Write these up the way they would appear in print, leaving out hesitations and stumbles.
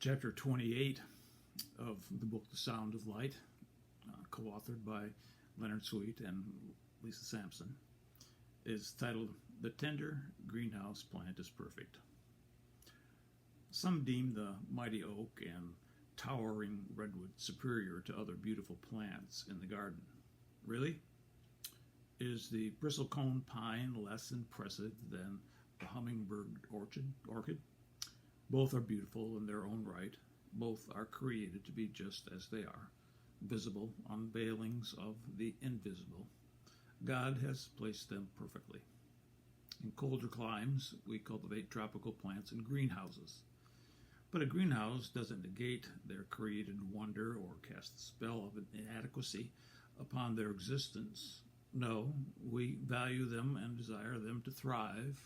Chapter 28 of the book The Sound of Light, co-authored by Leonard Sweet and Lisa Sampson, is titled The Tender Greenhouse Plant is Perfect. Some deem the mighty oak and towering redwood superior to other beautiful plants in the garden. Really? Is the bristlecone pine less impressive than the hummingbird orchid? Both are beautiful in their own right. Both are created to be just as they are, visible unveilings of the invisible. God has placed them perfectly. In colder climes, we cultivate tropical plants in greenhouses. But a greenhouse doesn't negate their created wonder or cast the spell of inadequacy upon their existence. No, we value them and desire them to thrive,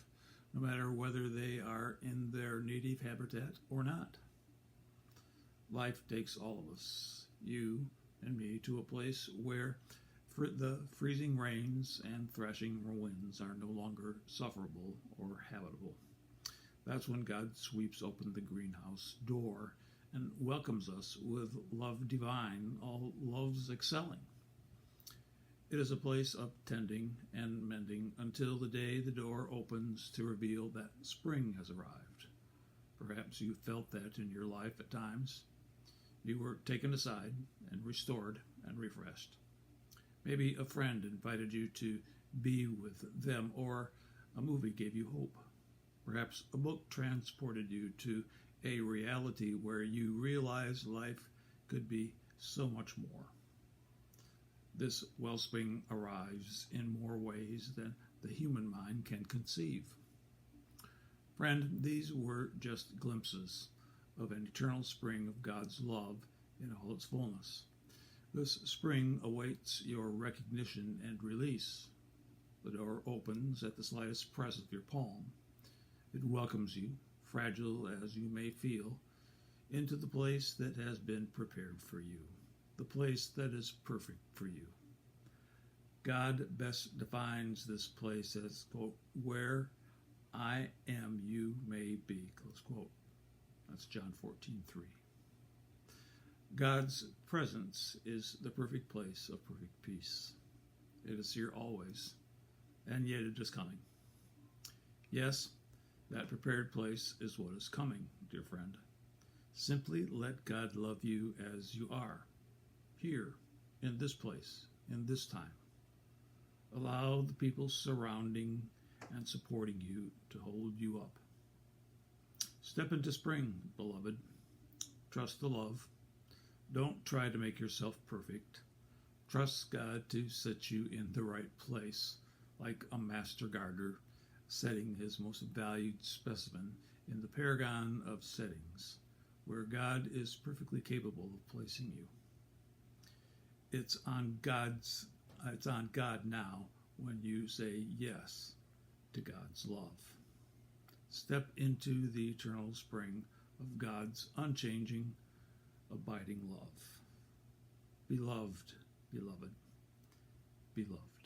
no matter whether they are in their native habitat or not. Life takes all of us, you and me, to a place where the freezing rains and thrashing winds are no longer sufferable or habitable. That's when God sweeps open the greenhouse door and welcomes us with love divine, all loves excelling. It is a place of tending and mending until the day the door opens to reveal that spring has arrived. Perhaps you felt that in your life at times. You were taken aside and restored and refreshed. Maybe a friend invited you to be with them, or a movie gave you hope. Perhaps a book transported you to a reality where you realized life could be so much more. This wellspring arrives in more ways than the human mind can conceive. Friend, these were just glimpses of an eternal spring of God's love in all its fullness. This spring awaits your recognition and release. The door opens at the slightest press of your palm. It welcomes you, fragile as you may feel, into the place that has been prepared for you, the place that is perfect for you. God best defines this place as, quote, where I am you may be, close quote. That's John 14:3. God's presence is the perfect place of perfect peace. It is here always, and yet it is coming. Yes, that prepared place is what is coming, dear friend. Simply let God love you as you are, here, in this place, in this time. Allow the people surrounding and supporting you to hold you up. Step into spring, beloved. Trust the love. Don't try to make yourself perfect. Trust God to set you in the right place, like a master gardener setting his most valued specimen in the paragon of settings, where God is perfectly capable of placing you. It's on God now when you say yes to God's love. Step into the eternal spring of God's unchanging, abiding love. Beloved, beloved, beloved.